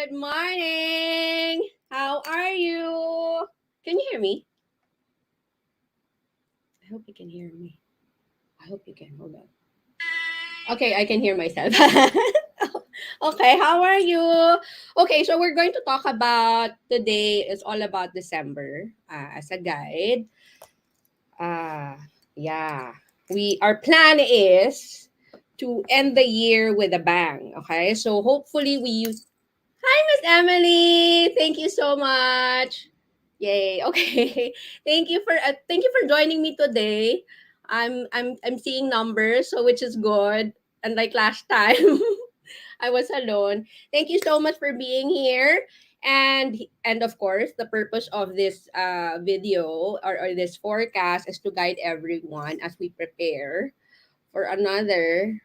Good morning. How are you? Can you hear me? I hope you can hear me. I hope you can. Hold on. Okay, I can hear myself. Okay, how are you? Okay, so we're going to talk about today is all about December as a guide. Uh yeah. Our plan is to end the year with a bang. Okay, so hopefully we use. Hi, Miss Emily. Thank you so much. Yay. Okay. Thank you for joining me today. I'm seeing numbers, so which is good. Unlike last time, I was alone. Thank you so much for being here. And of course, the purpose of this video or this forecast is to guide everyone as we prepare for another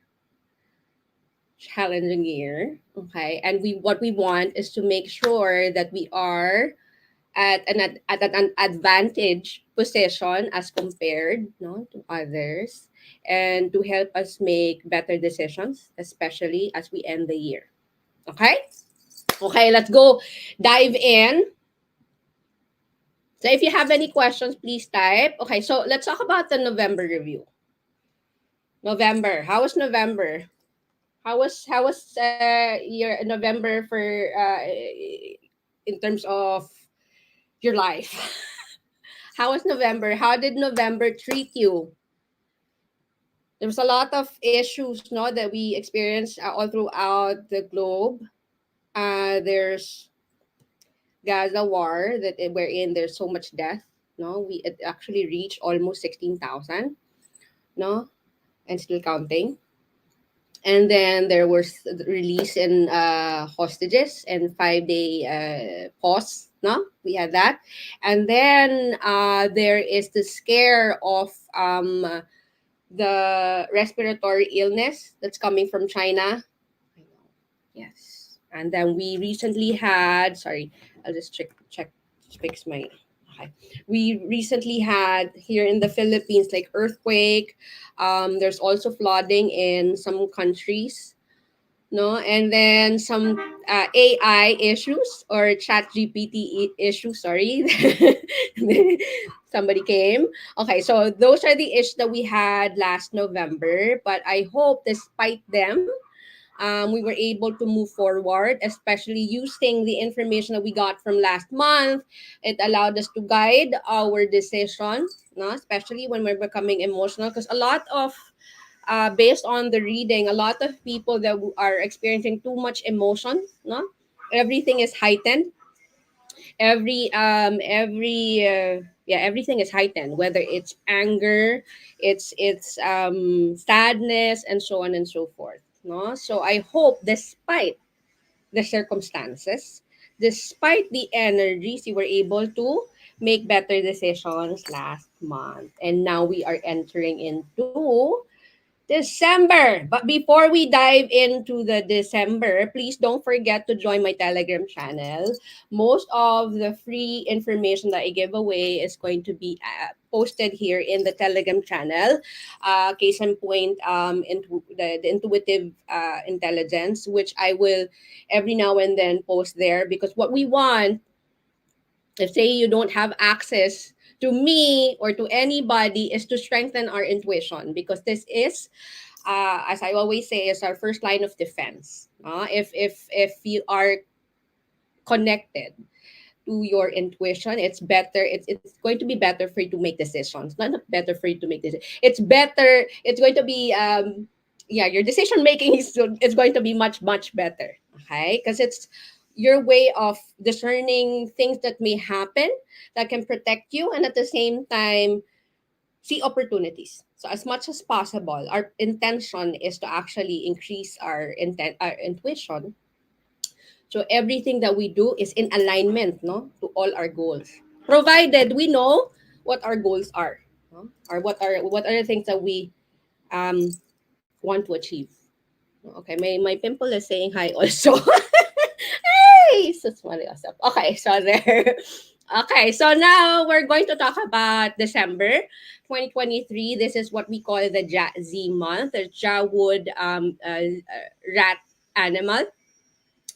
challenging year. Okay, and we what we want is to make sure that we are at an advantage position as compared to others, and to help us make better decisions, especially as we end the year. Okay, let's go dive in. So if you have any questions, please type. Okay, so let's talk about the November review. November, how was November? How was your November for in terms of your life? How was November? How did November treat you? There was a lot of issues, no, that we experienced all throughout the globe. There's Gaza war wherein there's so much death. No, it actually reached almost 16,000. No, and still counting. And then there was the release in hostages and 5 day pause. No, we had that, and then there is the scare of the respiratory illness that's coming from China. I know. Yes, and then we recently had. Sorry, I'll just check fix my. Okay. We recently had here in the Philippines like earthquake. There's also flooding in some countries, no, and then some AI issues or chat GPT issues, sorry. Somebody came. Okay, so those are the issues that we had last November, but I hope despite them, we were able to move forward, especially using the information that we got from last month. It allowed us to guide our decision, no? Especially when we're becoming emotional, because a lot of based on the reading, a lot of people that are experiencing too much emotion, no, everything is heightened. Everything is heightened, whether it's anger, it's sadness, and so on and so forth, no. So I hope despite the circumstances, despite the energies, you were able to make better decisions last month, and now we are entering into December. But before we dive into the December, please don't forget to join my Telegram channel. Most of the free information that I give away is going to be posted here in the Telegram channel. Case in point, into the intuitive intelligence, which I will every now and then post there, because what we want, if say you don't have access to me or to anybody, is to strengthen our intuition, because this is as I always say, is our first line of defense. If you are connected to your intuition, it's better. It's going to be better for you to make decisions. Not better for you to make decisions. It's better. It's going to be your decision making is going to be much better. Okay, because it's your way of discerning things that may happen that can protect you, and at the same time see opportunities. So as much as possible, our intention is to actually increase our intuition. So everything that we do is in alignment, no, to all our goals, provided we know what our goals are, no? Or what are the things that we um want to achieve. Okay, my pimple is saying hi also. Hey, so small yourself. Okay, so there. Okay, so now we're going to talk about December 2023. This is what we call the Z month, the Jawood rat animal.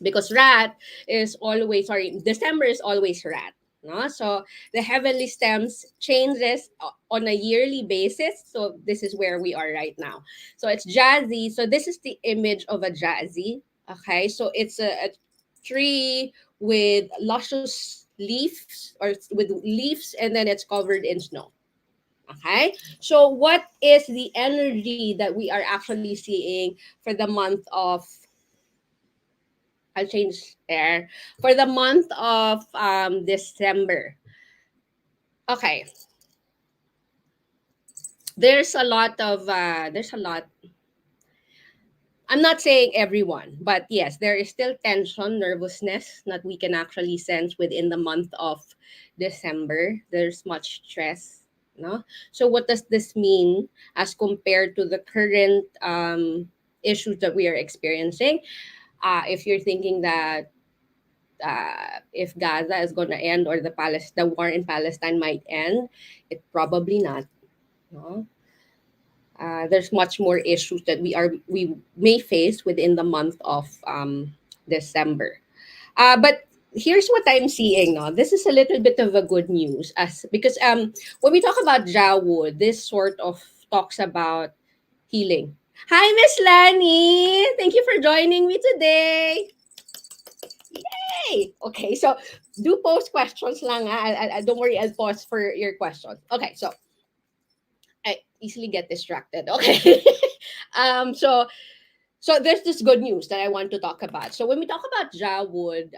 because rat is always, sorry, December is always rat. No? So the heavenly stems changes on a yearly basis. So this is where we are right now. So it's jazzy. So this is the image of a jazzy. Okay, so it's a tree with luscious leaves, or with leaves, and then it's covered in snow. Okay, so what is the energy that we are actually seeing for the month of, I'll change there, for the month of December? Okay, there's a lot. I'm not saying everyone, but yes, there is still tension, nervousness that we can actually sense within the month of December. There's much stress, no? So what does this mean as compared to the current issues that we are experiencing? If you're thinking that if Gaza is going to end, or the war in Palestine might end, it probably not. No, there's much more issues that we may face within the month of December. But here's what I'm seeing. No, this is a little bit of a good news, as because when we talk about Jawood, this sort of talks about healing. Hi, Miss Lani. Thank you for joining me today. Yay! Okay, so do post questions lang. Don't worry, I'll pause for your questions. Okay, so I easily get distracted. Okay. um, so so there's this good news that I want to talk about. So when we talk about Jawood,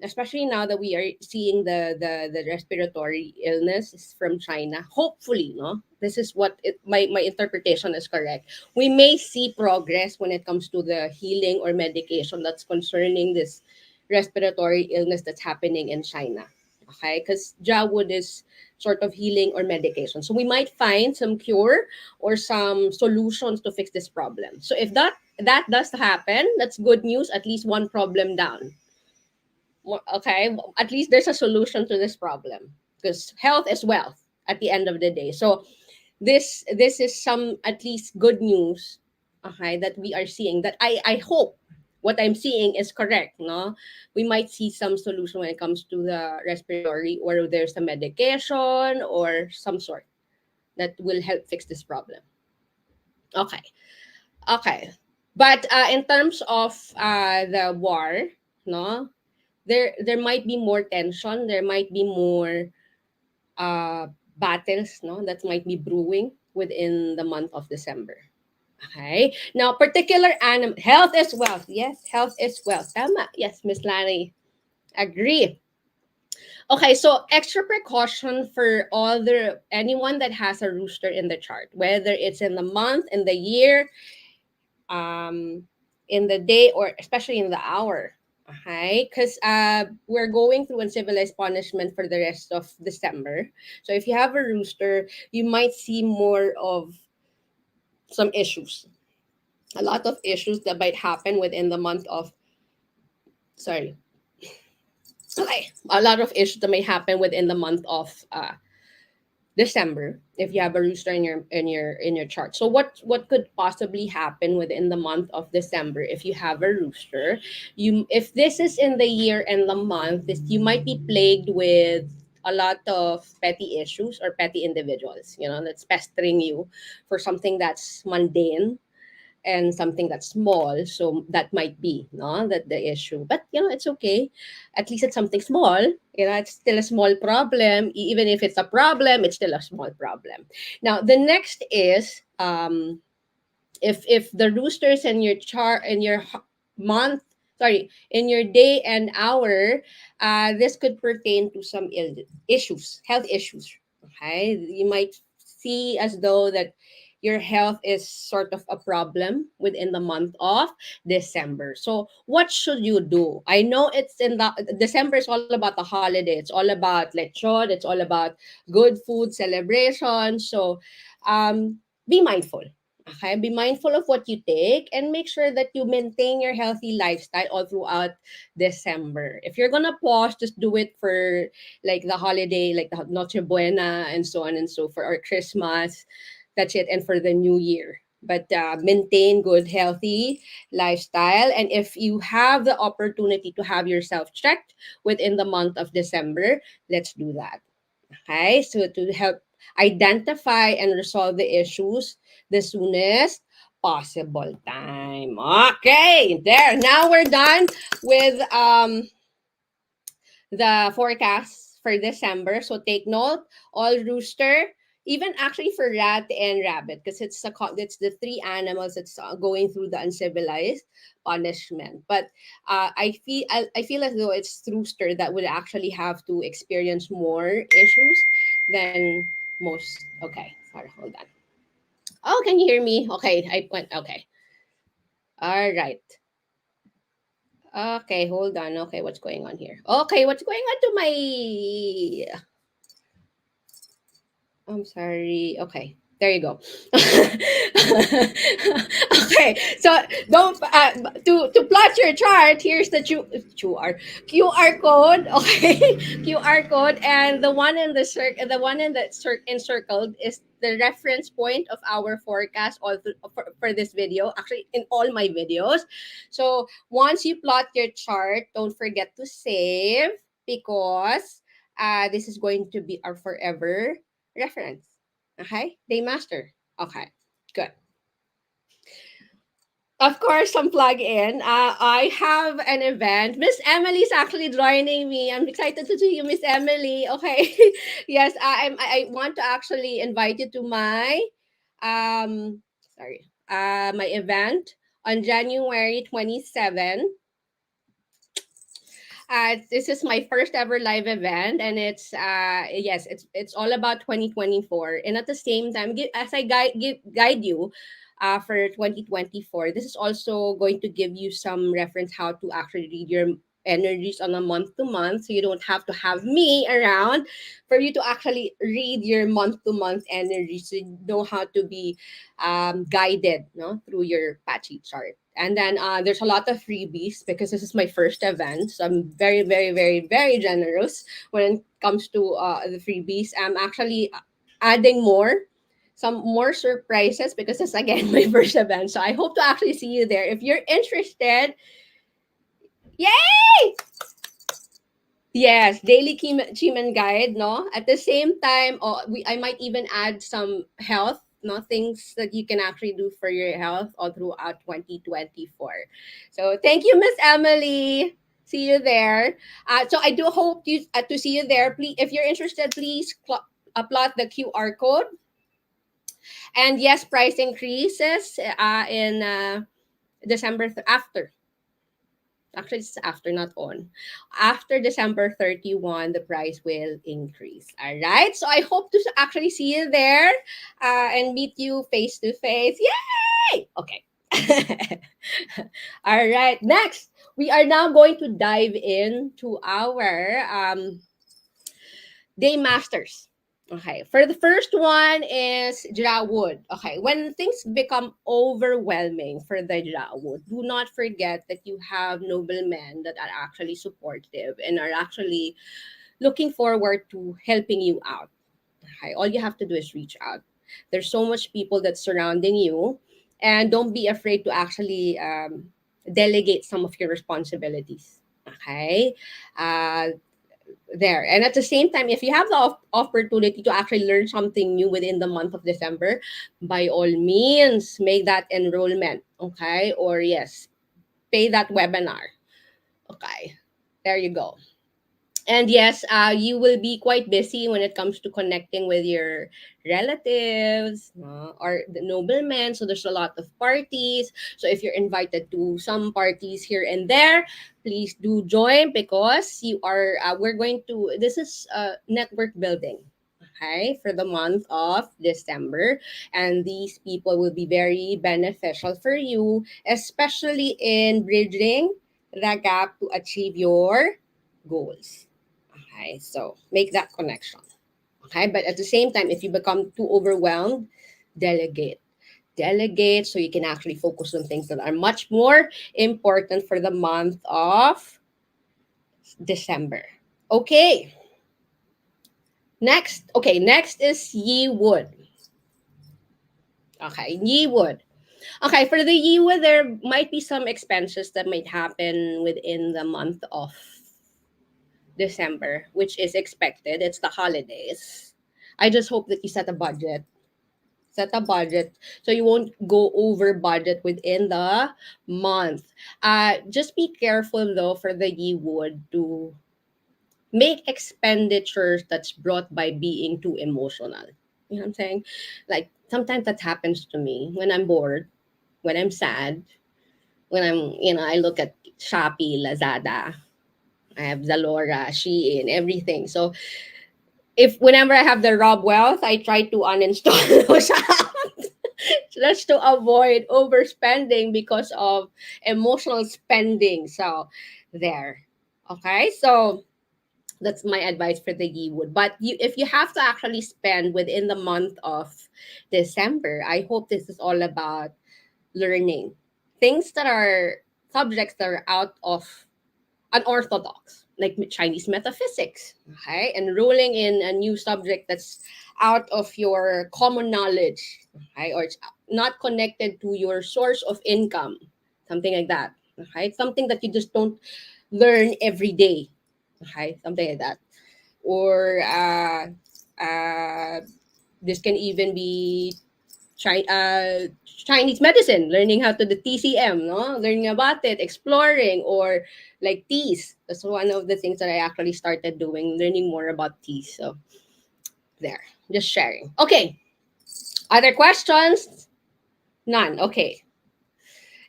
especially now that we are seeing the respiratory illness is from China, hopefully, no, this is what my interpretation is correct. We may see progress when it comes to the healing or medication that's concerning this respiratory illness that's happening in China. Okay, because Jawood is sort of healing or medication. So we might find some cure or some solutions to fix this problem. So if that does happen, that's good news. At least one problem down. Okay, at least there's a solution to this problem, because health is wealth at the end of the day. So this is some at least good news. Okay, that we are seeing. That I hope what I'm seeing is correct. No, we might see some solution when it comes to the respiratory, or there's a medication or some sort that will help fix this problem. Okay. Okay. But in terms of the war, no, there might be more tension. There might be more battles, no, that might be brewing within the month of December. Okay. Now, particular health is wealth. Yes, health is wealth. Tama. Yes, Miss Lani. Agree. Okay, so extra precaution for anyone that has a rooster in the chart, whether it's in the month, in the year, um, in the day, or especially in the hour. Okay, because we're going through uncivilized punishment for the rest of December. So if you have a rooster, you might see more of some issues. A lot of issues that might happen within the month of, sorry. Okay, a lot of issues that may happen within the month of December if you have a rooster in your chart. So what could possibly happen within the month of December if you have a rooster? You If this is in the year and the month, you might be plagued with a lot of petty issues or petty individuals, that's pestering you for something that's mundane and something that's small. So that might be no that the issue, but it's okay. At least it's something small. It's still a small problem. Even if it's a problem, it's still a small problem. Now the next is, if the roosters in your chart, in your month, sorry, in your day and hour, this could pertain to some issues, health issues. Okay, you might see as though that your health is sort of a problem within the month of December. So what should you do? I know it's in the December is all about the holiday. It's all about lechon. It's all about good food celebration. So be mindful. Okay, be mindful of what you take and make sure that you maintain your healthy lifestyle all throughout December. If you're gonna pause, just do it for like the holiday, like the Noche Buena and so on and so forth, or Christmas. That's it, and for the new year. but maintain good healthy lifestyle. And if you have the opportunity to have yourself checked within the month of December, let's do that. Okay, so to help identify and resolve the issues the soonest possible time. Okay, there. Now we're done with the forecast for December. So take note, all rooster, even actually for rat and rabbit, because it's the three animals that's going through the uncivilized punishment. But I feel as though it's rooster that would actually have to experience more issues than most. Okay, sorry, hold on. Oh, can you hear me? Okay, I went. Okay, all right. Okay, hold on. Okay, what's going on here? Okay, what's going on to my I'm sorry. Okay. There you go. Okay. So don't to plot your chart, here's the QR code, okay? QR code, and the one in the one in the encircled is the reference point of our forecast for this video, actually in all my videos. So once you plot your chart, don't forget to save, because this is going to be our forever reference. Okay? Day master. Okay. Good. Of course, some plug in. I have an event. Miss Emily is actually joining me. I'm excited to see you, Miss Emily. Okay. Yes, I want to actually invite you to my um my event on January 27. This is my first ever live event, and it's yes, it's all about 2024. And at the same time, as I guide you for 2024, this is also going to give you some reference how to actually read your energies on a month to month, so you don't have to have me around for you to actually read your month to month energies, so you know how to be guided, no, through your patchy chart. And then there's a lot of freebies because this is my first event. So I'm very, very, very, very generous when it comes to the freebies. I'm actually adding some more surprises because it's again my first event. So I hope to actually see you there. If you're interested, yay! Yes, daily Chiman guide, no? At the same time, I might even add some health, no, things that you can actually do for your health all throughout 2024. So thank you, Miss Emily. See you there. So I do hope to see you there. Please, if you're interested, please plot the QR code. And yes, price increases in December after. Actually, it's after, not on. After December 31, the price will increase. All right. So I hope to actually see you there and meet you face to face. Yay! Okay. All right. Next, we are now going to dive into our day masters. Okay. For the first one is Jawood. Okay. When things become overwhelming for the Jawood, do not forget that you have noble men that are actually supportive and are actually looking forward to helping you out. Okay. All you have to do is reach out. There's so much people that's surrounding you, and don't be afraid to actually delegate some of your responsibilities. Okay. There. And at the same time, if you have the opportunity to actually learn something new within the month of December, by all means, make that enrollment. Okay. Or yes, pay that webinar. Okay. There you go. And yes, you will be quite busy when it comes to connecting with your relatives or the noblemen. So there's a lot of parties. So if you're invited to some parties here and there, please do join, because you are. We're going to. This is network building. Okay, for the month of December, and these people will be very beneficial for you, especially in bridging the gap to achieve your goals. Okay, so make that connection. Okay, but at the same time, if you become too overwhelmed, delegate. Delegate so you can actually focus on things that are much more important for the month of December. Okay, next. Okay, next is Ye Wood. Okay, Ye Wood. Okay, for the Yiwa, there might be some expenses that might happen within the month of December, which is expected. It's the holidays. I just hope that you set a budget. Set a budget so you won't go over budget within the month. Just be careful though for the Yiwood to make expenditures that's brought by being too emotional. You know what I'm saying? Like sometimes that happens to me when I'm bored, when I'm sad, when I look at Shopee, Lazada, I have Zalora, Shein, everything. So if whenever I have the Rob Wealth, I try to uninstall those apps just to avoid overspending because of emotional spending. So there. Okay. So that's my advice for the Yiwood. But if you have to actually spend within the month of December, I hope this is all about learning things that are subjects that are out of unorthodox, like Chinese metaphysics, okay, enrolling in a new subject that's out of your common knowledge, okay, or it's not connected to your source of income, something like that, okay, something that you just don't learn every day, okay, something like that, or uh, this can even be Chinese medicine, learning how to the TCM, no, learning about it, exploring, or like teas. That's one of the things that I actually started doing, learning more about teas. So there, just sharing. Okay, other questions? None. Okay.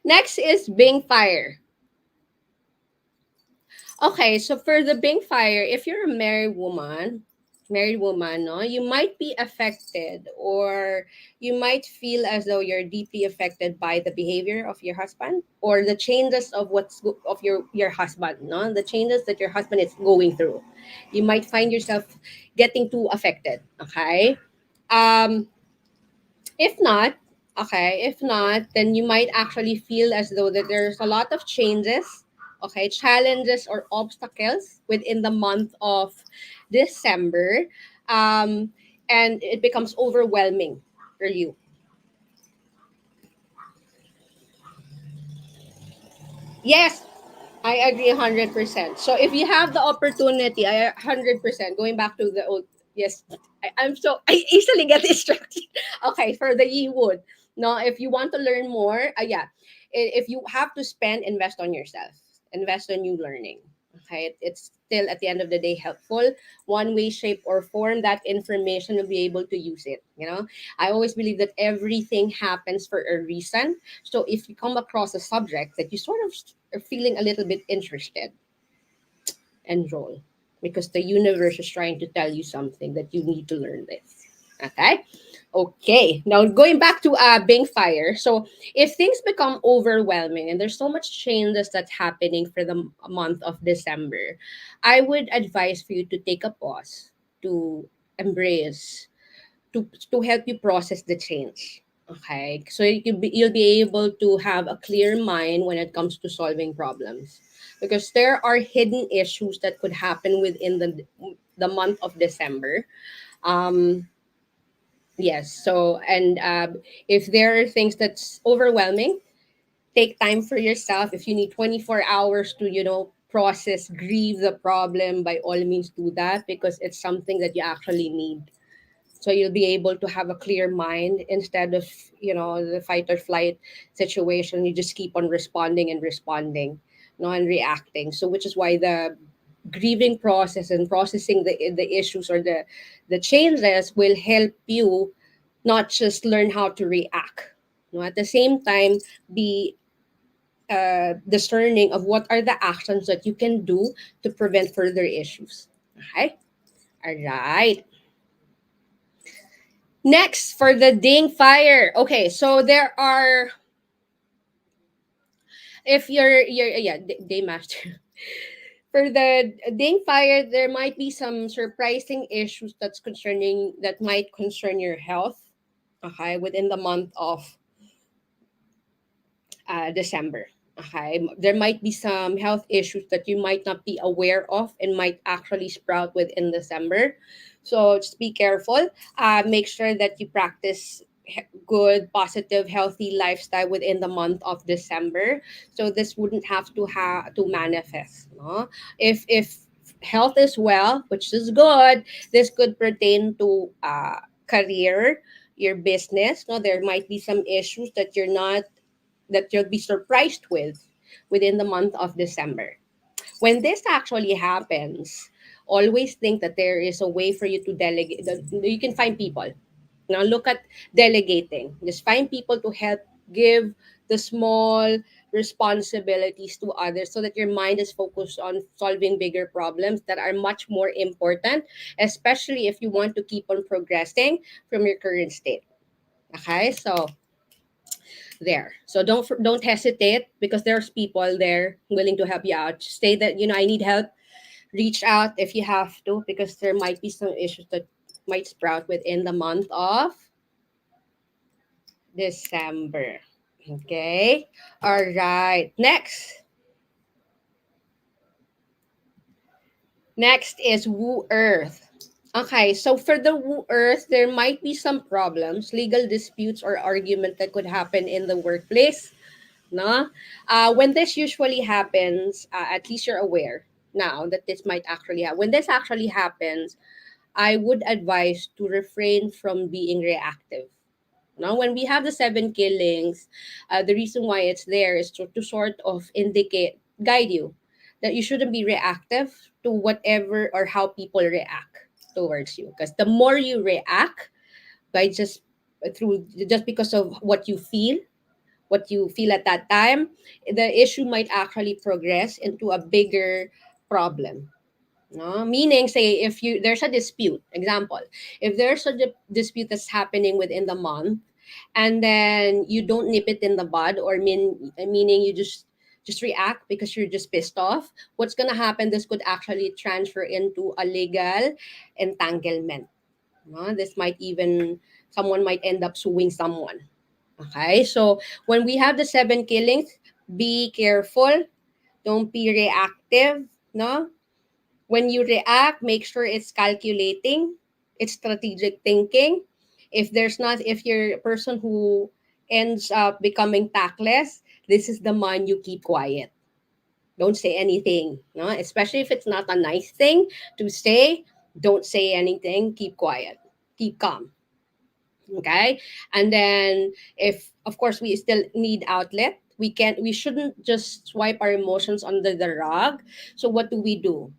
Next is Bing Fire. Okay, so for the Bing Fire, if you're a married woman, no, you might be affected, or you might feel as though you're deeply affected by the behavior of your husband, or the changes of of your husband, no, the changes that your husband is going through. You might find yourself getting too affected. Okay, um, if not, if not, then you might actually feel as though that there's a lot of changes, okay, challenges or obstacles within the month of December, um, and it becomes overwhelming for you. Yes, I agree 100%. So if you have the opportunity, I 100% going back to the old. Yes, I easily get distracted. Okay, for the Yiwood. No, if you want to learn more, yeah, if you have to spend, invest on yourself, invest on new learning. Okay, it's still at the end of the day helpful. One way, shape, or form, that information will be able to use it. I always believe that everything happens for a reason. So if you come across a subject that you sort of are feeling a little bit interested, enroll, because the universe is trying to tell you something that you need to learn this. Okay. Okay. Now going back to Bing Fire. So if things become overwhelming and there's so much changes that's happening for the month of December, I would advise for you to take a pause, to embrace, to help you process the change. Okay, so you'll be able to have a clear mind when it comes to solving problems, because there are hidden issues that could happen within the month of December. Um, yes, so and if there are things that's overwhelming, take time for yourself. If you need 24 hours to process, grieve the problem, by all means do that, because it's something that you actually need, so you'll be able to have a clear mind instead of the fight or flight situation. You just keep on responding and responding, no, and reacting. So which is why the grieving process and processing the issues or the changes will help you not just learn how to react, no, at the same time be discerning of what are the actions that you can do to prevent further issues. Okay, all right. Next, for the ding fire. Okay, so there are, if you're yeah, day master. For the ding fire, there might be some surprising issues that might concern your health. Okay, within the month of December. Okay, there might be some health issues that you might not be aware of and might actually sprout within December. So just be careful. Make sure that you practice good, positive, healthy lifestyle within the month of December. So this wouldn't have to manifest. No? If health is well, which is good, this could pertain to career, your business. No, there might be some issues that you'll be surprised with within the month of December. When this actually happens, always think that there is a way for you to delegate. You can find people. Now look at delegating. Just find people to help give the small responsibilities to others so that your mind is focused on solving bigger problems that are much more important, especially if you want to keep on progressing from your current state. Okay, so there. So don't hesitate because there's people there willing to help you out. Say that I need help. Reach out if you have to because there might be some issues that might sprout within the month of December. Okay. All right. Next. Next is Woo Earth. Okay, so for the Woo Earth, there might be some problems, legal disputes or argument that could happen in the workplace. No? When this usually happens, at least you're aware now that this might actually happen. When this actually happens, I would advise to refrain from being reactive. Now, when we have the seven killings, the reason why it's there is to sort of guide you that you shouldn't be reactive to whatever or how people react towards you. Because the more you react by just because of what you feel at that time, the issue might actually progress into a bigger problem. No? Meaning, say, if there's a dispute, example, if there's a dispute that's happening within the month, and then you don't nip it in the bud, or meaning you just react because you're just pissed off, what's gonna happen? This could actually transfer into a legal entanglement. No? This might even someone might end up suing someone. Okay, so when we have the seven killings, be careful. Don't be reactive. No, when you react, make sure it's calculating, it's strategic thinking. If you're a person who ends up becoming tactless, this is the man you keep quiet. Don't say anything, no? Especially if it's not a nice thing to say. Don't say anything. Keep quiet. Keep calm. Okay, and then if of course we still need outlet, we shouldn't just swipe our emotions under the rug. So what do?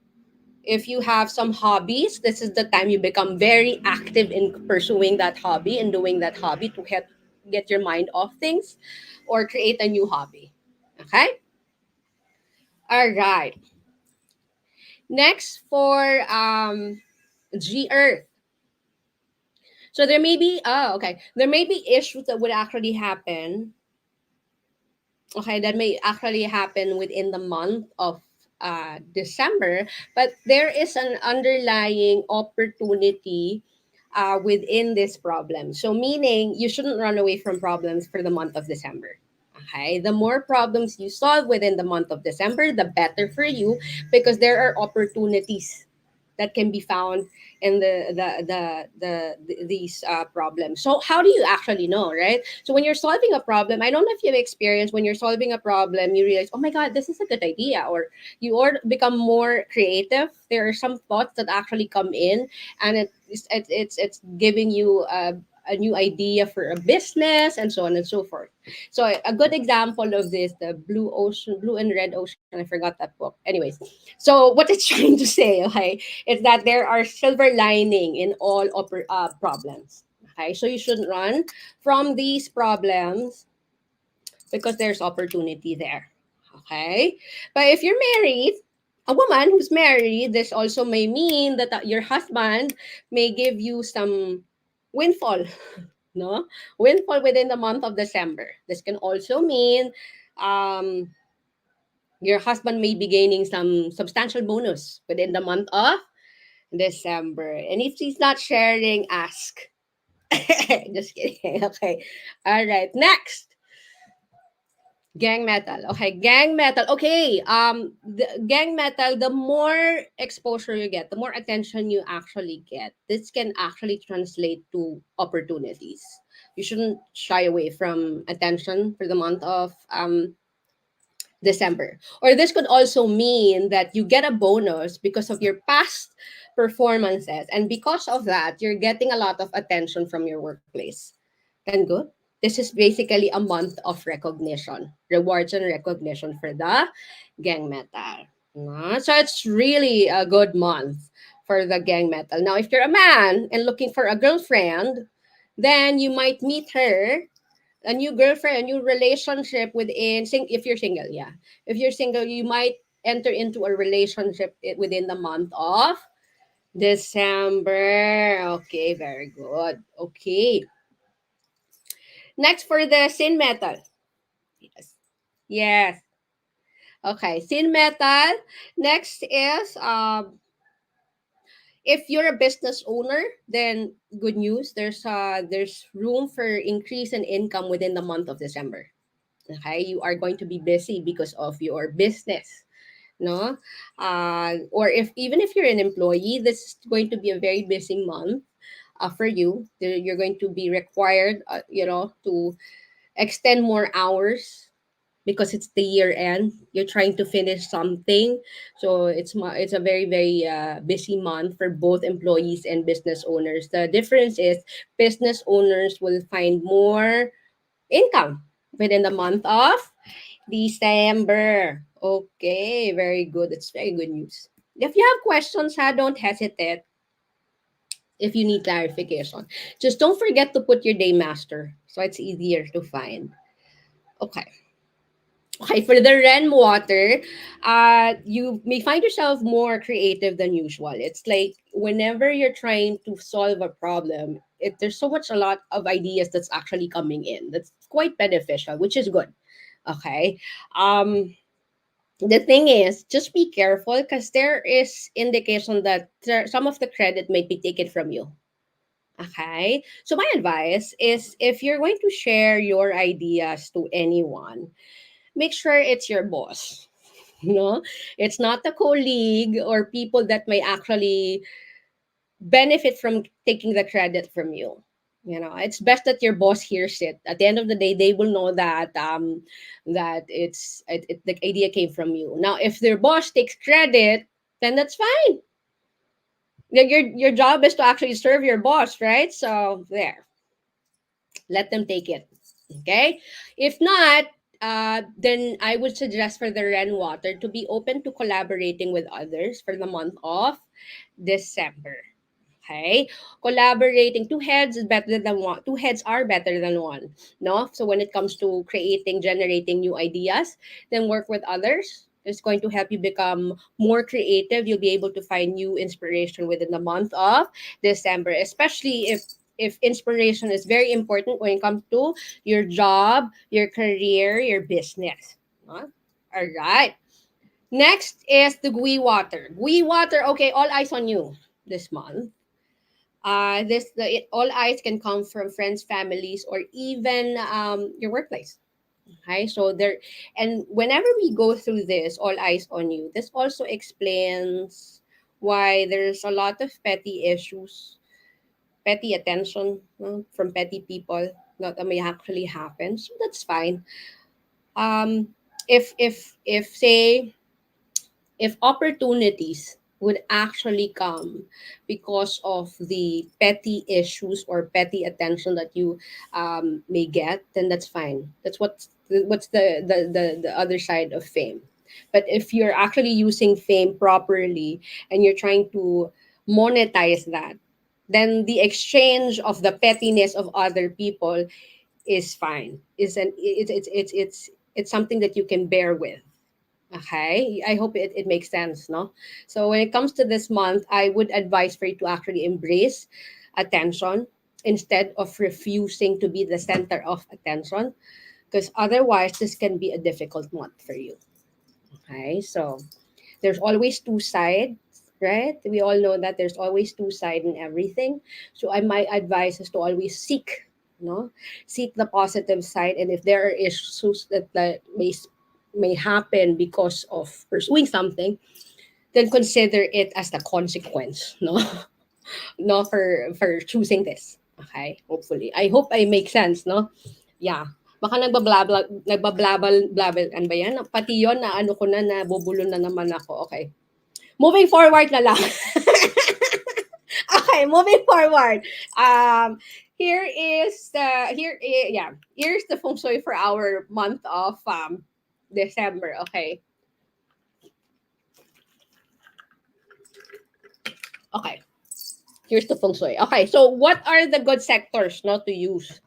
If you have some hobbies, this is the time you become very active in pursuing that hobby and doing that hobby to help get your mind off things or create a new hobby. Okay? All right. Next for G Earth. So there may be issues that would actually happen. Okay, that may actually happen within the month of December, but there is an underlying opportunity within this problem. So, meaning you shouldn't run away from problems for the month of December. Okay, the more problems you solve within the month of December, the better for you because there are opportunities that can be found in these problems. So how do you actually know, right? So when you're solving a problem, I don't know if you've experienced when you're solving a problem, you realize, oh my god, this is a good idea, or become more creative. There are some thoughts that actually come in, and it's giving you a new idea for a business and so on and so forth. So a good example of this, the Blue and Red Ocean. I forgot that book. Anyways, so what it's trying to say, okay, is that there are silver lining in all problems. Okay, so you shouldn't run from these problems because there's opportunity there. Okay, but if you're married, a woman who's married, this also may mean that your husband may give you some windfall, no? Windfall within the month of December. This can also mean um, your husband may be gaining some substantial bonus within the month of December. And if he's not sharing, ask. Just kidding. Okay. All right. Next. Gang metal. Okay, gang metal. Okay, the gang metal, the more exposure you get, the more attention you actually get. This can actually translate to opportunities. You shouldn't shy away from attention for the month of December. Or this could also mean that you get a bonus because of your past performances. And because of that, you're getting a lot of attention from your workplace. Then good. This is basically a month of recognition, rewards and recognition for the gang metal. So it's really a good month for the gang metal. Now, if you're a man and looking for a girlfriend, then you might meet her a new girlfriend, a new relationship within if you're single, yeah. If you're single, you might enter into a relationship within the month of December. Okay, very good. Okay. Next for the sin metal. Yes. Yes. Okay, sin metal. Next is if you're a business owner, then good news. There's room for increase in income within the month of December. Okay, you are going to be busy because of your business, no? Or if even if you're an employee, this is going to be a very busy month for you. You're going to be required, to extend more hours because it's the year end. You're trying to finish something, so it's a very very busy month for both employees and business owners. The difference is business owners will find more income within the month of December. Okay, very good. It's very good news. If you have questions, don't hesitate if you need clarification. Just don't forget to put your day master so it's easier to find. Okay. Okay, for the REN water, you may find yourself more creative than usual. It's like whenever you're trying to solve a problem, there's so much a lot of ideas that's actually coming in. That's quite beneficial, which is good. Okay. Um, the thing is, just be careful because there is indication that some of the credit might be taken from you. Okay. So my advice is if you're going to share your ideas to anyone, make sure it's your boss. No, it's not a colleague or people that may actually benefit from taking the credit from you. It's best that your boss hears it. At the end of the day, they will know that the idea came from you. Now, if their boss takes credit, then that's fine. Your job is to actually serve your boss, right? So there, let them take it. Okay. If not, then I would suggest for the Ren Water to be open to collaborating with others for the month of December. Okay, collaborating, two heads is better than one. Two heads are better than one. No, so when it comes to creating, generating new ideas, then work with others. It's going to help you become more creative. You'll be able to find new inspiration within the month of December, especially if inspiration is very important when it comes to your job, your career, your business. Huh? All right. Next is the Gui water. Gui water. Okay, all eyes on you this month. All eyes can come from friends, families, or even your workplace. Okay, so there, and whenever we go through this, all eyes on you. This also explains why there's a lot of petty issues, petty attention, from petty people that may actually happen. So that's fine. If say if opportunities would actually come because of the petty issues or petty attention that you may get, then that's fine. That's what's the other side of fame. But if you're actually using fame properly and you're trying to monetize that, then the exchange of the pettiness of other people is fine. It's something that you can bear with. Okay, I hope it makes sense, no? So when it comes to this month, I would advise for you to actually embrace attention instead of refusing to be the center of attention, because otherwise this can be a difficult month for you. Okay, so there's always two sides, right? We all know that there's always two sides in everything. So my advice is to always seek the positive side, and if there are issues that may happen because of pursuing something, then consider it as the consequence, no, no, for choosing this. Okay, hopefully. I hope I make sense, no? Yeah. Baka nagbablabal, ano ba yan? Pati yon na ano ko na, nabubulo na naman ako. Okay. Moving forward na lang. Okay, moving forward. Here is yeah. Here's the feng shui for our month of December. Okay. Okay. Here's the feng shui. Okay, so what are the good sectors not to use?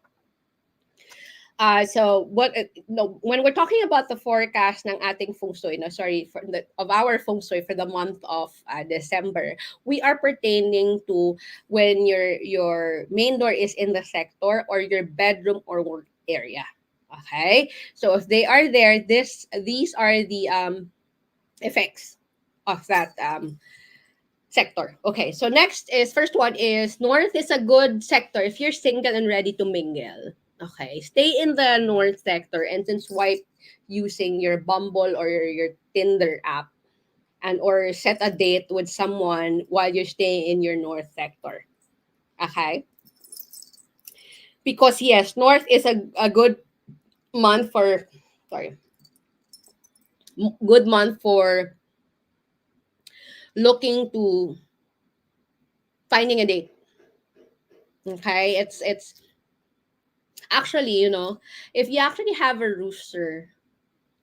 So what no, when we're talking about the forecast ng ating feng shui, no, sorry, of our feng shui for the month of December, we are pertaining to when your main door is in the sector or your bedroom or work area. Okay, so if they are there, these are the effects of that sector. Okay, so next is first one is north is a good sector if you're single and ready to mingle. Okay, stay in the north sector and then swipe using your Bumble or your Tinder app and or set a date with someone while you're staying in your north sector. Okay? Because yes, north is a good month for sorry, good month for looking to finding a date. Okay? It's actually, if you actually have a rooster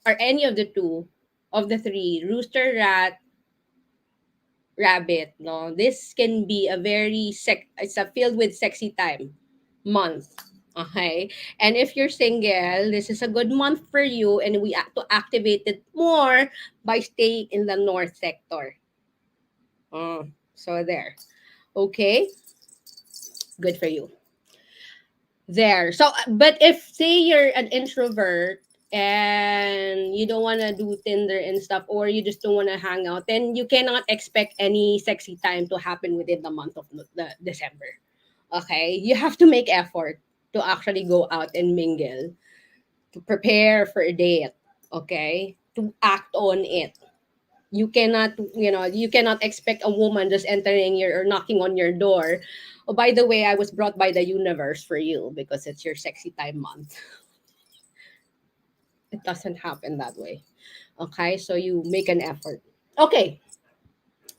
or any of the two of the three, rooster, rat, rabbit, no, this can be a very it's a filled with sexy time month. Okay, and if you're single, this is a good month for you, and we have to activate it more by staying in the north sector. So there. Okay, good for you. There. So, but if say you're an introvert and you don't want to do Tinder and stuff, or you just don't want to hang out, then you cannot expect any sexy time to happen within the month of the December. Okay, you have to make effort to actually go out and mingle, to prepare for a date. Okay, to act on it. You cannot expect a woman just entering your or knocking on your door. Oh, by the way, I was brought by the universe for you because it's your sexy time month. It doesn't happen that way. Okay, so you make an effort. Okay,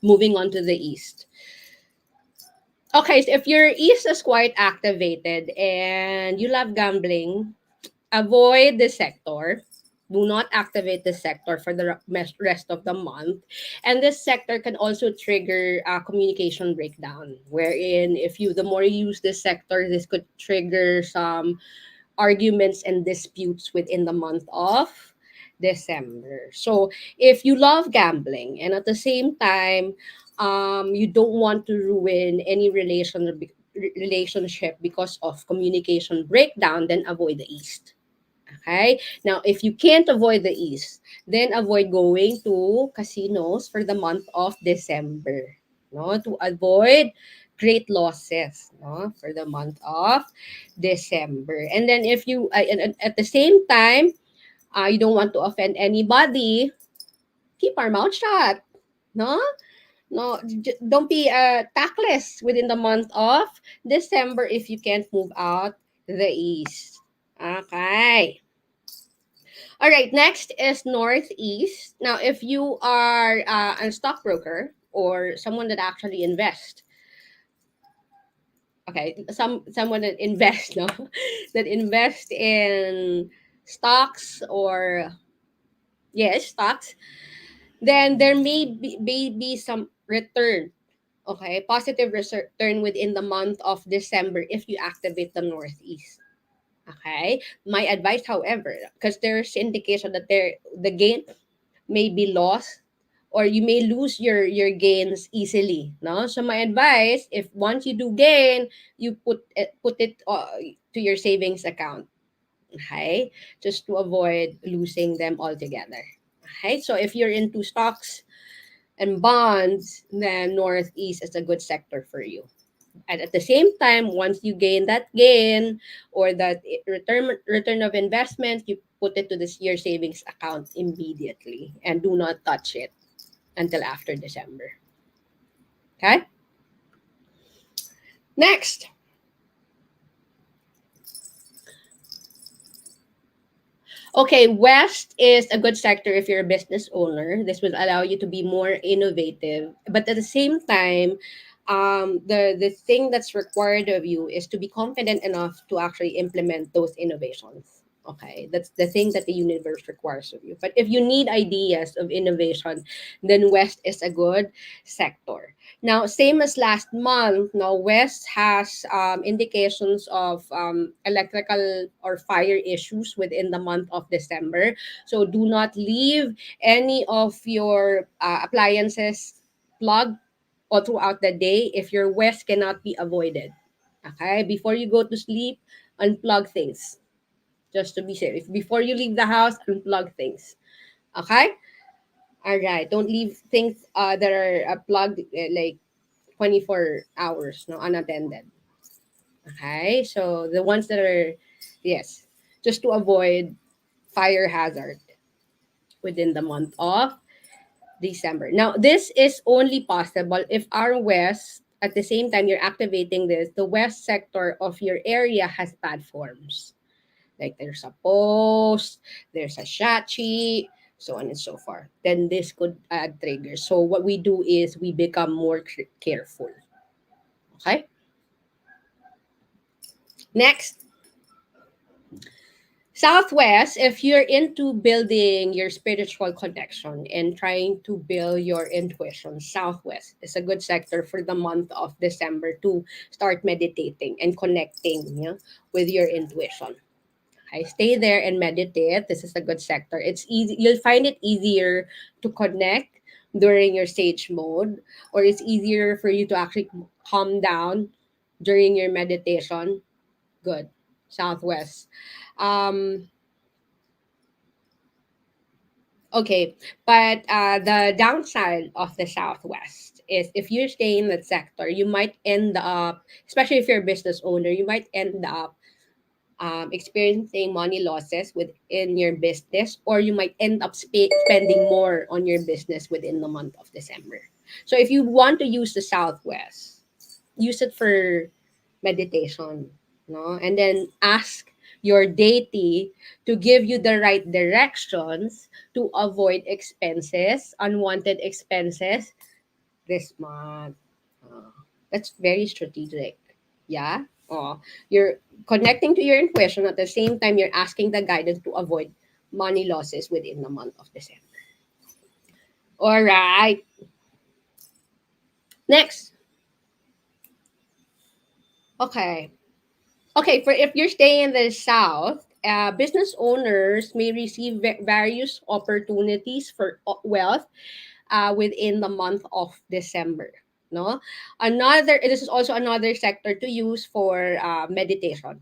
moving on to the east. Okay, so if your east is quite activated and you love gambling, avoid the sector. Do not activate the sector for the rest of the month. And this sector can also trigger communication breakdown, wherein if you the more you use this sector, this could trigger some arguments and disputes within the month of December. So if you love gambling and at the same time, you don't want to ruin any relationship because of communication breakdown, then avoid the east. Okay. Now, if you can't avoid the east, then avoid going to casinos for the month of December. No, to avoid great losses. No, for the month of December. And then, if you and at the same time, you don't want to offend anybody, keep our mouth shut. No, no, don't be tactless within the month of December if you can't move out the east. Okay. All right, next is Northeast. Now, if you are a stockbroker or someone that actually invests, okay, someone that invests, no, that invest in stocks or yes, stocks, then there may be some return, okay, positive return within the month of December if you activate the Northeast. Okay, my advice, however, because there's indication that the gain may be lost or you may lose your gains easily, no, so my advice, if once you do gain, you put it to your savings account. Okay, just to avoid losing them altogether. Okay, so if you're into stocks and bonds, then Northeast is a good sector for you. And at the same time, once you gain that gain or that return of investment, you put it to this year savings account immediately and do not touch it until after December. Okay? Next, Okay, West is a good sector if you're a business owner. This will allow you to be more innovative, but at the same time, the thing that's required of you is to be confident enough to actually implement those innovations. Okay, that's the thing that the universe requires of you. But if you need ideas of innovation, then West is a good sector. Now, same as last month, now West has indications of electrical or fire issues within the month of December. So do not leave any of your appliances plugged all throughout the day if your West cannot be avoided. Okay, before you go to sleep, unplug things just to be safe. Before you leave the house, unplug things. Okay. All right. Don't leave things that are plugged like 24 hours, no, unattended. Okay, so the ones that are, yes, just to avoid fire hazard within the month of December. Now, this is only possible if our west, at the same time you're activating this, the west sector of your area has bad forms. Like there's a post, there's a shachi, so on and so forth. Then this could add triggers. So what we do is we become more careful. Okay. Next, Southwest, if you're into building your spiritual connection and trying to build your intuition, Southwest is a good sector for the month of December to start meditating and connecting, yeah, with your intuition. I stay there and meditate. This is a good sector. It's easy. You'll find it easier to connect during your sage mode, or it's easier for you to actually calm down during your meditation. Good. Southwest. Um, Okay, but the downside of the Southwest is if you're staying in that sector, you might end up, especially if you're a business owner, you might end up experiencing money losses within your business, or you might end up spending more on your business within the month of December. So if you want to use the Southwest, use it for meditation, no? And then ask your deity to give you the right directions to avoid expenses, unwanted expenses this month. Oh, that's very strategic. Yeah. Oh, you're connecting to your intuition at the same time you're asking the guidance to avoid money losses within the month of December. All right. Next. Okay. Okay, for if you're staying in the south, business owners may receive various opportunities for wealth within the month of December. No, another. This is also another sector to use for meditation.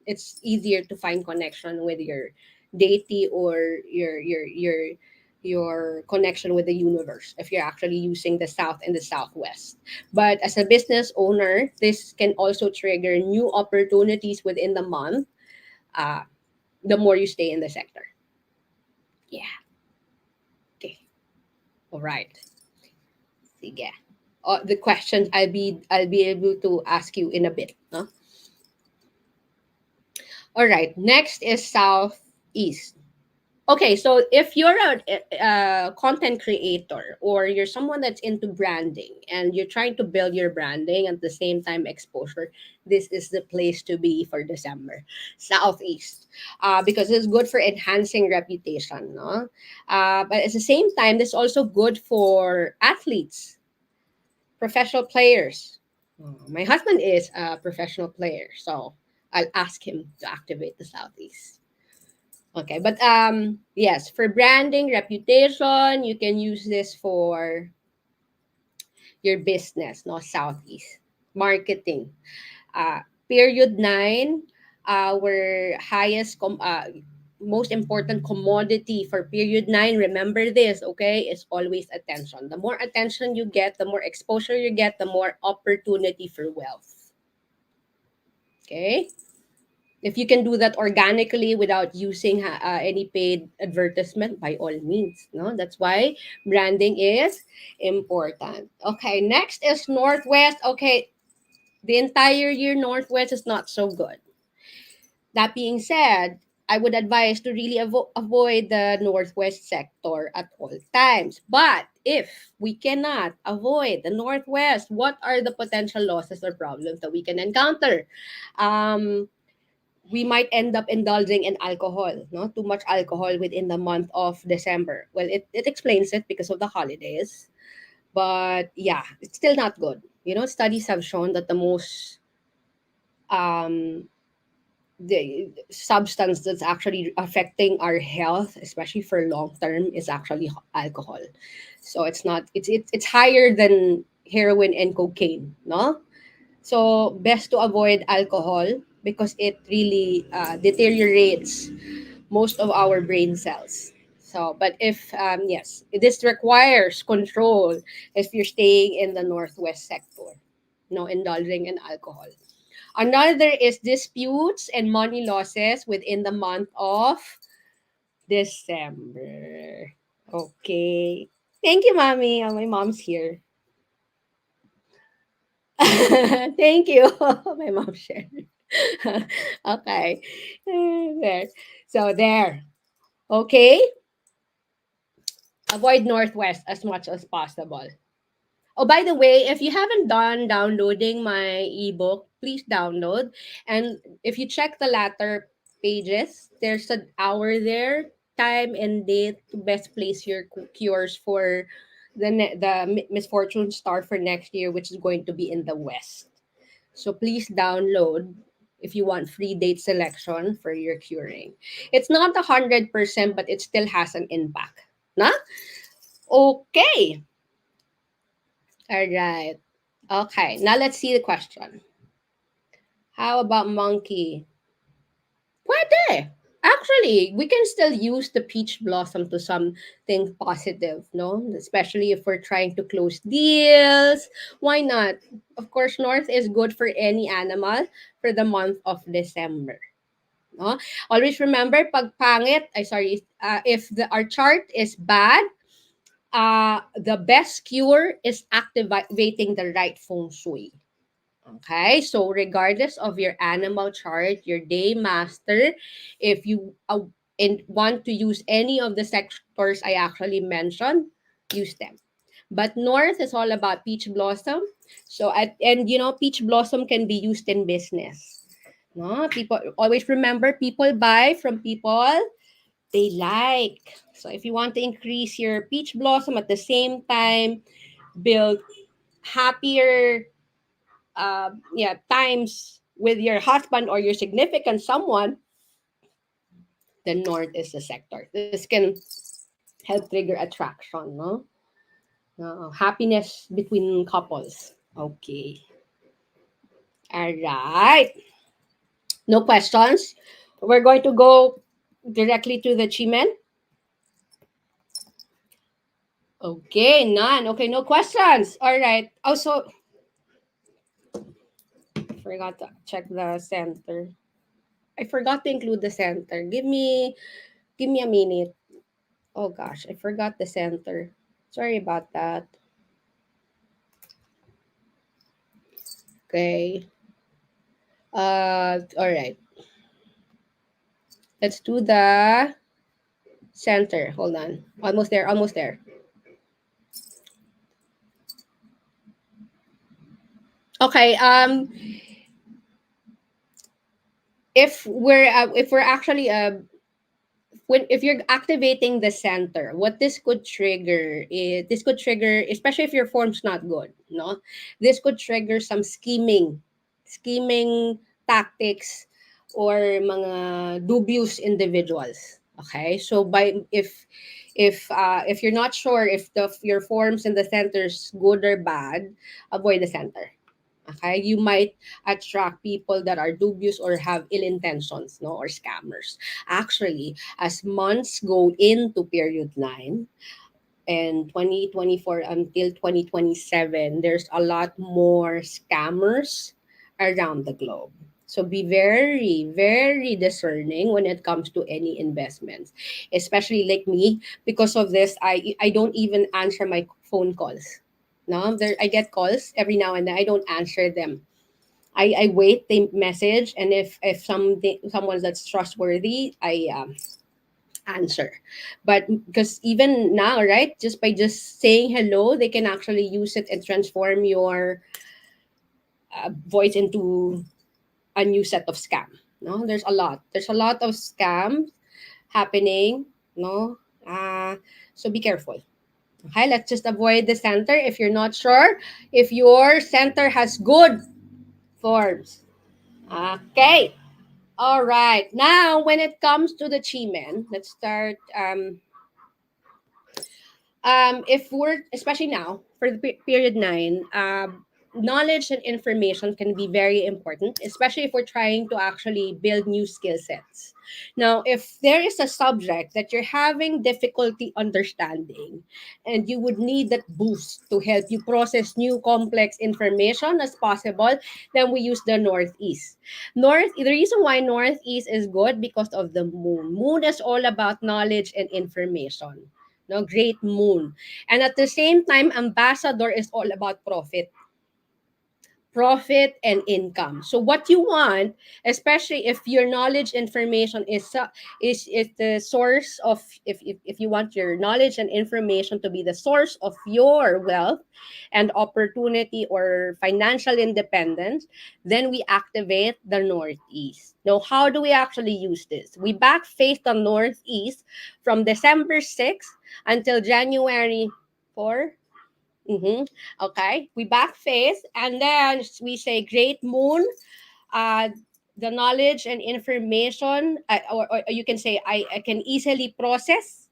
It's easier to find connection with your deity or your connection with the universe if you're actually using the south and the southwest. But as a business owner, this can also trigger new opportunities within the month, uh, the more you stay in the sector. Yeah. Okay. All right. Sige. The questions I'll be able to ask you in a bit. No? All right. Next is southeast. Okay, so if you're a content creator or you're someone that's into branding and you're trying to build your branding at the same time exposure, this is the place to be for December. Southeast, because it's good for enhancing reputation, no? But at the same time, this also good for athletes, professional players. My husband is a professional player, so I'll ask him to activate the Southeast. Okay, but yes, for branding, reputation, you can use this for your business, no, Southeast. Marketing. Period 9, our most important commodity for period 9, remember this, okay, is always attention. The more attention you get, the more exposure you get, the more opportunity for wealth. Okay? If you can do that organically without using any paid advertisement, by all means, no, that's why branding is important. Okay, next is northwest. Okay, the entire year northwest is not so good. That being said, I would advise to really avoid the northwest sector at all times. But if we cannot avoid the northwest, what are the potential losses or problems that we can encounter? Um, we might end up indulging in alcohol, no? Too much alcohol within the month of December. Well, it explains it because of the holidays. But yeah, it's still not good. Studies have shown that um, the substance that's actually affecting our health, especially for long term, is actually alcohol. So it's higher than heroin and cocaine, no? So best to avoid alcohol because it really deteriorates most of our brain cells. So, but if yes, this requires control if you're staying in the northwest sector, no indulging in alcohol. Another is disputes and money losses within the month of December. Okay. Thank you, mommy. My mom's here. Thank you. My mom shared. Okay. There. So there. Okay. Avoid northwest as much as possible. Oh, by the way, if you haven't done downloading my ebook, please download. And if you check the latter pages, there's an hour there, time and date to best place your cures for the misfortune star for next year, which is going to be in the west. So please download if you want free date selection for your curing. It's not 100%, but it still has an impact. Na? Okay. All right. Okay, now let's see the question. How about monkey? Pwede. Actually, we can still use the peach blossom to something positive, no? Especially if we're trying to close deals. Why not? Of course, North is good for any animal for the month of December. No? Always remember, pag pangit, if our chart is bad, the best cure is activating the right feng shui. Okay, so regardless of your animal chart, your day master, if you want to use any of the sectors I actually mentioned, use them. But North is all about peach blossom. Peach blossom can be used in business. No, people always remember people buy from people they like. So if you want to increase your peach blossom at the same time, build happier times with your husband or your significant someone, the north is the sector. This can help trigger attraction, no? Happiness between couples. Okay. All right. No questions. We're going to go directly to the Chimen. Okay, none. Okay, no questions. All right. Also, forgot to check the center. I forgot to include the center. Give me a minute. Oh gosh, I forgot the center. Sorry about that. Okay. All right. Let's do the center. Hold on. Almost there. Almost there. Okay. If we're actually if you're activating the center, what this could trigger, especially if your form's not good, no, this could trigger some scheming tactics or mga dubious individuals. Okay, so if you're not sure if your forms in the center is good or bad, avoid the center. Okay, you might attract people that are dubious or have ill intentions, no, or scammers. Actually, as months go into period 9 and 2024 until 2027, there's a lot more scammers around the globe. So be very, very discerning when it comes to any investments, especially like me. Because of this, I don't even answer my phone calls. No, there I get calls every now and then. I don't answer them. I wait the message, and if someone that's trustworthy, I answer. But because even now, right, just by just saying hello, they can actually use it and transform your voice into a new set of scam. No, there's a lot of scams happening. No, so be careful. Okay, let's just avoid the center if you're not sure if your center has good forms. Okay. All right. Now, when it comes to the chi men, let's start. If we're especially now for the period 9, knowledge and information can be very important, especially if we're trying to actually build new skill sets. Now, if there is a subject that you're having difficulty understanding, and you would need that boost to help you process new complex information as possible, then we use the northeast. The reason why northeast is good because of the moon. Moon is all about knowledge and information. No, great moon. And at the same time, ambassador is all about profit and income. So what you want, especially if your knowledge information is the source of, if you want your knowledge and information to be the source of your wealth and opportunity or financial independence, then we activate the northeast. Now, how do we actually use this? We backface the northeast from December 6th until January 4. Mm-hmm. Okay, we back face, and then we say great moon. Uh, the knowledge and information, or you can say I can easily process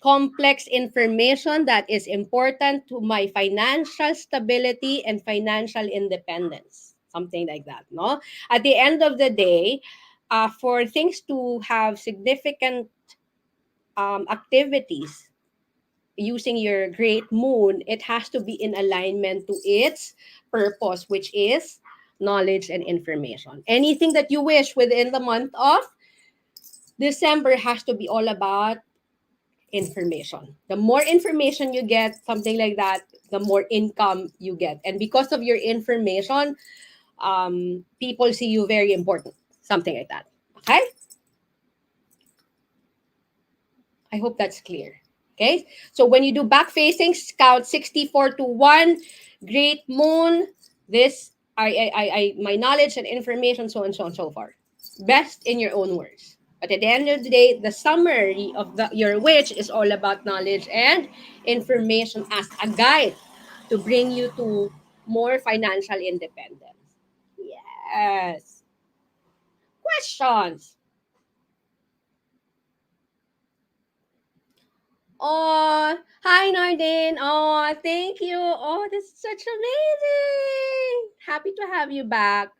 complex information that is important to my financial stability and financial independence. Something like that, no? At the end of the day, for things to have significant activities using your great moon, it has to be in alignment to its purpose, which is knowledge and information. Anything that you wish within the month of December has to be all about information. The more information you get, something like that, the more income you get. And because of your information, people see you very important. Something like that. Okay? I hope that's clear. Okay, so when you do back facing, count 64 to 1, great moon, this, my knowledge and information, so and so and so forth. Best in your own words. But at the end of the day, the summary of your wish is all about knowledge and information as a guide to bring you to more financial independence. Yes. Questions? Oh, hi Nardin. Oh, thank you. Oh, this is such amazing. Happy to have you back.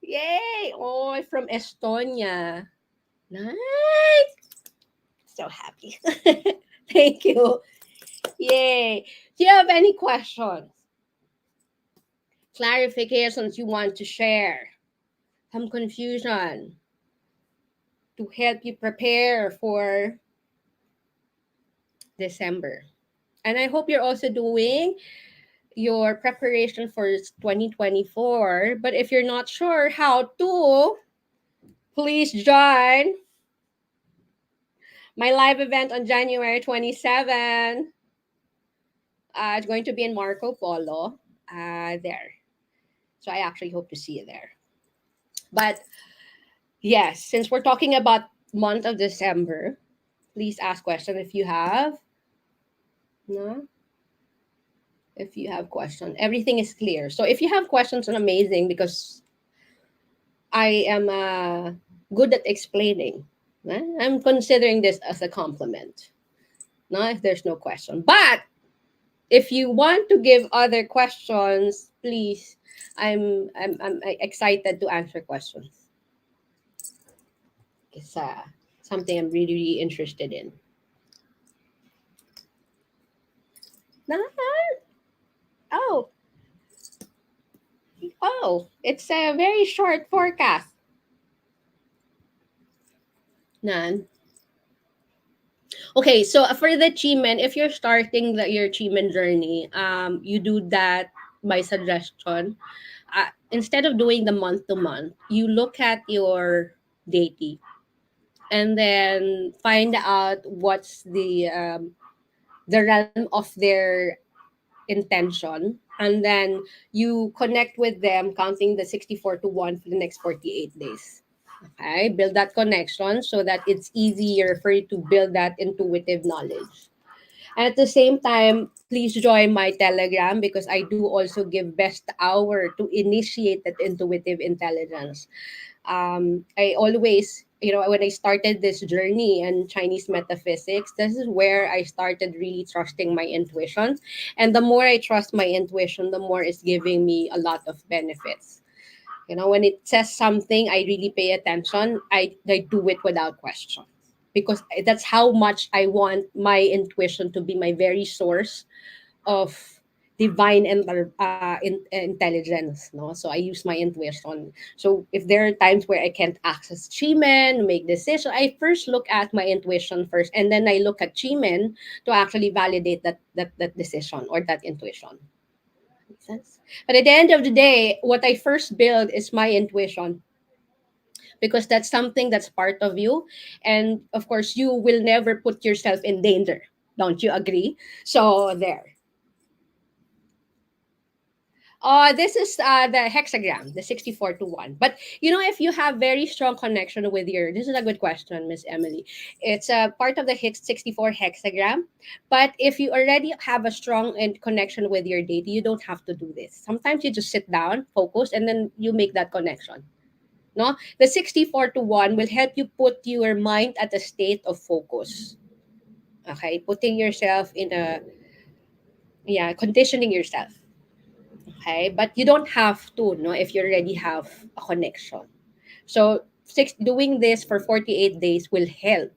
Yay. Oh, from Estonia. Nice. So happy. Thank you. Yay. Do you have any questions? Clarifications you want to share? Some confusion to help you prepare for December. And I hope you're also doing your preparation for 2024. But if you're not sure how to, please join my live event on January 27. It's going to be in Marco Polo. There. So I actually hope to see you there. But yes, since we're talking about month of December, please ask questions if you have. No? If you have questions. Everything is clear. So if you have questions, amazing, because I am good at explaining. I'm considering this as a compliment. No, if there's no question. But if you want to give other questions, please, I'm excited to answer questions. It's something I'm really, really interested in. No, oh, oh, it's a very short forecast. None. Okay, so for the Chimen, if you're starting your Chimen journey, you do that by suggestion. Instead of doing the month to month, you look at your deity and then find out what's the realm of their intention, and then you connect with them counting the 64 to 1 for the next 48 days. Okay, build that connection so that it's easier for you to build that intuitive knowledge. And at the same time, please join my Telegram because I do also give best hour to initiate that intuitive intelligence. I always, when I started this journey in Chinese metaphysics, this is where I started really trusting my intuition. And the more I trust my intuition, the more it's giving me a lot of benefits. When it says something, I really pay attention. I do it without question because that's how much I want my intuition to be my very source of divine intelligence. No, so I use my intuition. So if there are times where I can't access Chimen, make decision, I first look at my intuition first, and then I look at Chimen to actually validate that decision or that intuition. Makes sense. But at the end of the day, what I first build is my intuition because that's something that's part of you, and of course you will never put yourself in danger. Don't you agree? So there. This is the hexagram, the 64 to 1. But if you have very strong connection with this is a good question, Miss Emily. It's a part of the 64 hexagram. But if you already have a strong connection with your deity, you don't have to do this. Sometimes you just sit down, focus, and then you make that connection. No? The 64 to 1 will help you put your mind at a state of focus. Okay? Putting yourself in conditioning yourself. Okay, but you don't have to, no, if you already have a connection. So doing this for 48 days will help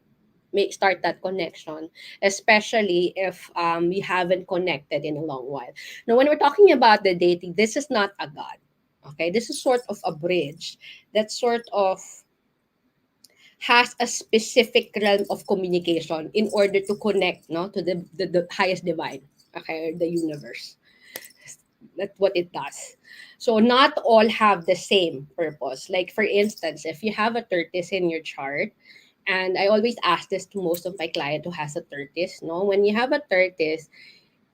make start that connection, especially if you haven't connected in a long while. Now, when we're talking about the deity, this is not a god. Okay, this is sort of a bridge that sort of has a specific realm of communication in order to connect, no, to the highest divine, okay, the universe. That's what it does. So not all have the same purpose. Like for instance, if you have a tortoise in your chart, and I always ask this to most of my client who has a tortoise, no, when you have a tortoise,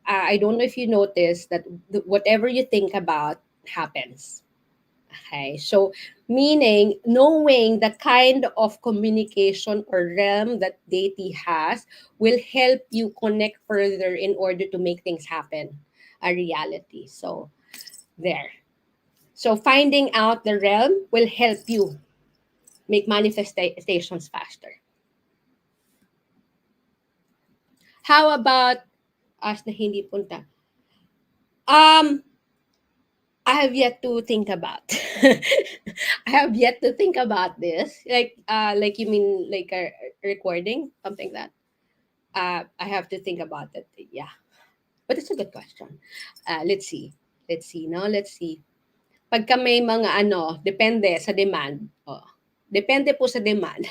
I don't know if you notice that whatever you think about happens. Okay, so meaning knowing the kind of communication or realm that deity has will help you connect further in order to make things happen a reality. So there. So finding out the realm will help you make manifestations faster. How about as na hindi punta? Um, I have yet to think about. I have yet to think about this. Like you mean like a recording, something like that. I have to think about it. Yeah, but it's a good question. Let's see. Let's see. No, let's see. Pagka may mga depende sa demand. Oh, depende po sa demand.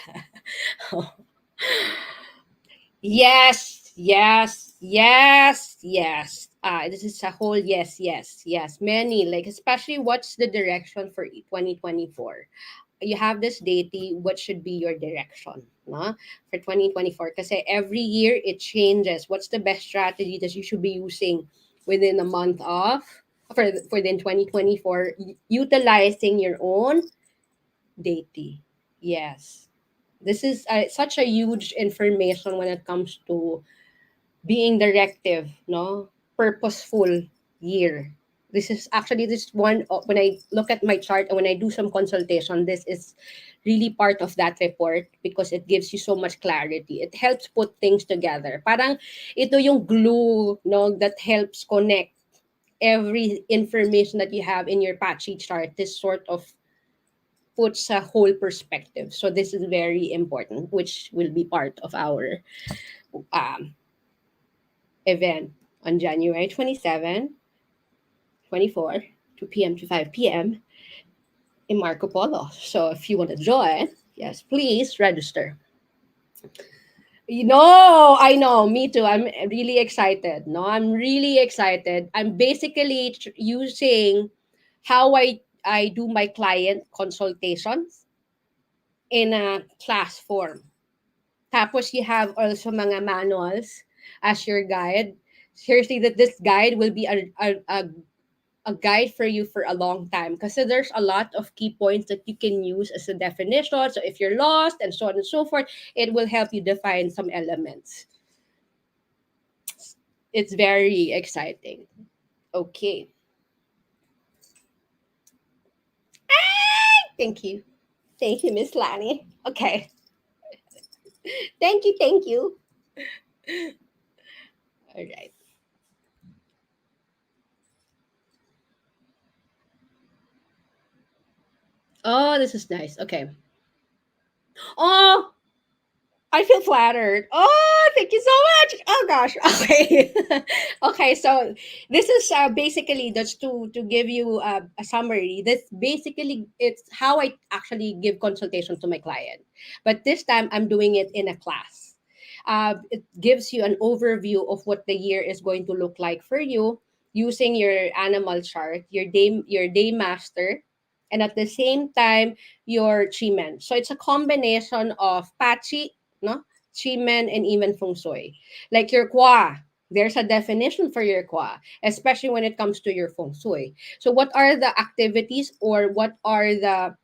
Yes, yes, yes, yes. This is a whole yes, yes, yes. Many, like, especially what's the direction for 2024? You have this deity, what should be your direction, no? For 2024? Kasi every year it changes. What's the best strategy that you should be using within a month of, for the 2024, utilizing your own deity? Yes. This is such a huge information when it comes to being directive, no, purposeful year. This one, when I look at my chart and when I do some consultation, this is really part of that report because it gives you so much clarity. It helps put things together. Parang ito yung glue, no, that helps connect every information that you have in your patchy chart. This sort of puts a whole perspective. So this is very important, which will be part of our um, event on January 27, 24, 2 p.m. to 5 p.m. in Marco Polo. So if you want to join, yes, please register. I know, me too. I'm really excited. No, I'm really excited. I'm basically using how I do my client consultations in a class form. Tapos you have also mga manuals as your guide. Seriously, that this guide will be a guide for you for a long time because there's a lot of key points that you can use as a definition. So if you're lost and so on and so forth, it will help you define some elements. It's very exciting. Okay. Thank you. Thank you, Miss Lani. Okay. Thank you. Thank you. All right. Oh, this is nice. Okay. Oh, I feel flattered. Oh, thank you so much. Oh gosh. Okay. Okay. So this is basically just to give you a summary. This basically it's how I actually give consultation to my client, but this time I'm doing it in a class. It gives you an overview of what the year is going to look like for you using your animal chart, your day master, and at the same time your chi. So it's a combination of Pachi, no? Chimen, and even Feng Shui. Like your Kwa, there's a definition for your Kwa, especially when it comes to your Feng Shui. So what are the activities or what are the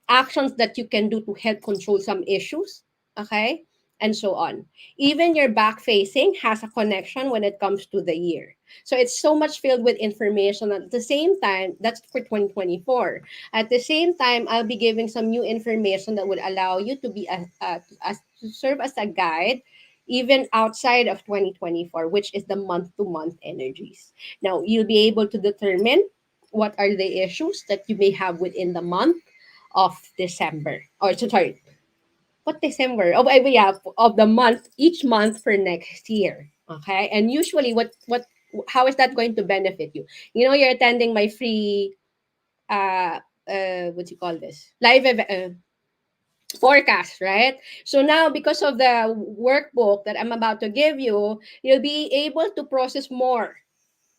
actions that you can do to help control some issues, okay, and so on. Even your back facing has a connection when it comes to the year. So it's so much filled with information. At the same time, that's for 2024. At the same time, I'll be giving some new information that would allow you to be to serve as a guide even outside of 2024, which is the month to month energies. Now, you'll be able to determine what are the issues that you may have within the month of December. Or so sorry, what December? Oh, yeah, of the month, each month for next year. Okay, and usually, how is that going to benefit you? You know, you're attending my free, what do you call this, live forecast, right? So now, because of the workbook that I'm about to give you, you'll be able to process more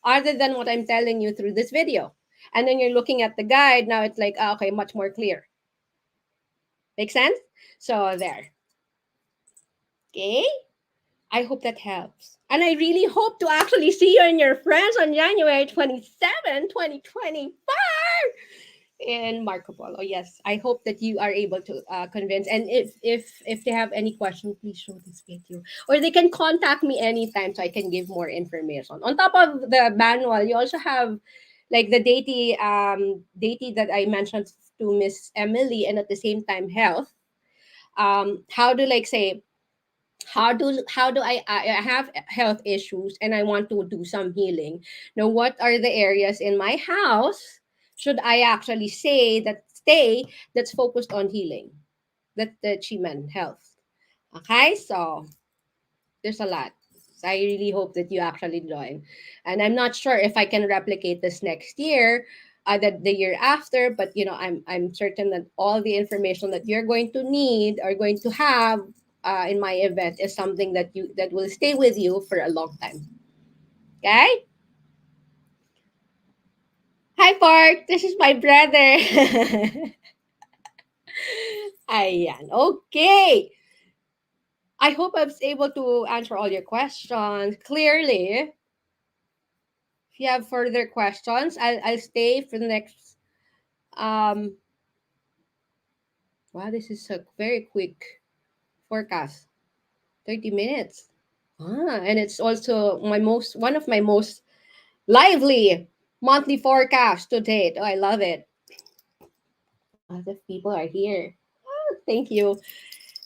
other than what I'm telling you through this video. And then you're looking at the guide. Now it's like, okay, much more clear. Make sense? So there. Okay. I hope that helps. And I really hope to actually see you and your friends on January 27, 2025 in Marco Polo. Yes. I hope that you are able to convince. And if they have any question, please show this video. Or they can contact me anytime so I can give more information. On top of the manual, you also have like the deity that I mentioned to Miss Emily, and at the same time health. How do like say how do I have health issues and I want to do some healing. Now, what are the areas in my house should I actually stay that's focused on healing, that the chiman health. Okay, so there's a lot. So I really hope that you actually join. And I'm not sure if I can replicate this next year, the year after, but I'm certain that all the information that you're going to need or going to have in my event is something that will stay with you for a long time. Okay? Hi, Park. This is my brother. Ayan. Okay. I hope I was able to answer all your questions clearly. If you have further questions, I'll stay for the next. Um, wow, this is a very quick forecast. 30 minutes. And it's also one of my most lively monthly forecasts to date. Oh, I love it. A lot of people are here. Thank you.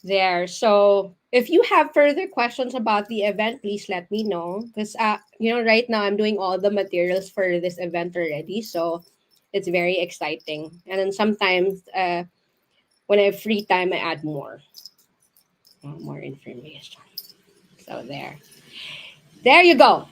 There. So if you have further questions about the event, please let me know. Because right now I'm doing all the materials for this event already. So it's very exciting. And then sometimes when I have free time, I add more information. So there. There you go.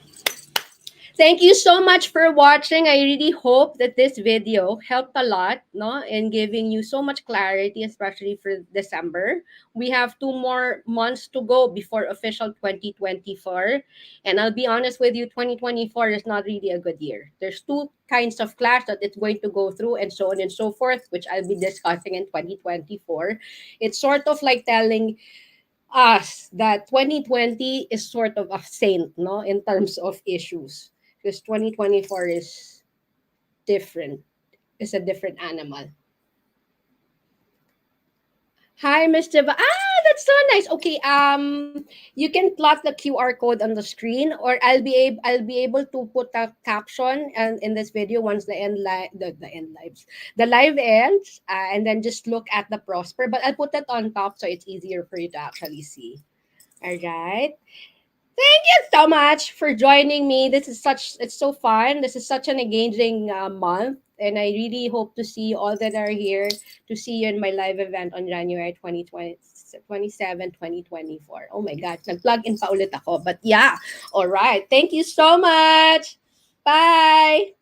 Thank you so much for watching. I really hope that this video helped a lot, no, in giving you so much clarity, especially for December. We have 2 more months to go before official 2024. And I'll be honest with you, 2024 is not really a good year. There's two kinds of clash that it's going to go through and so on and so forth, which I'll be discussing in 2024. It's sort of like telling us that 2020 is sort of a saint, no, in terms of issues. Because 2024 is different. It's a different animal. Hi, Mr. That's so nice. Okay, you can plot the QR code on the screen, or I'll be able to put a caption and in this video once the end lives the live ends, and then just look at the prosper. But I'll put it on top so it's easier for you to actually see. All right. Thank you so much for joining me. It's so fun. This is such an engaging month. And I really hope to see all that are here to see you in my live event on January 2024. Oh my God, nag-plug in pa ulit ako. But yeah, all right. Thank you so much. Bye.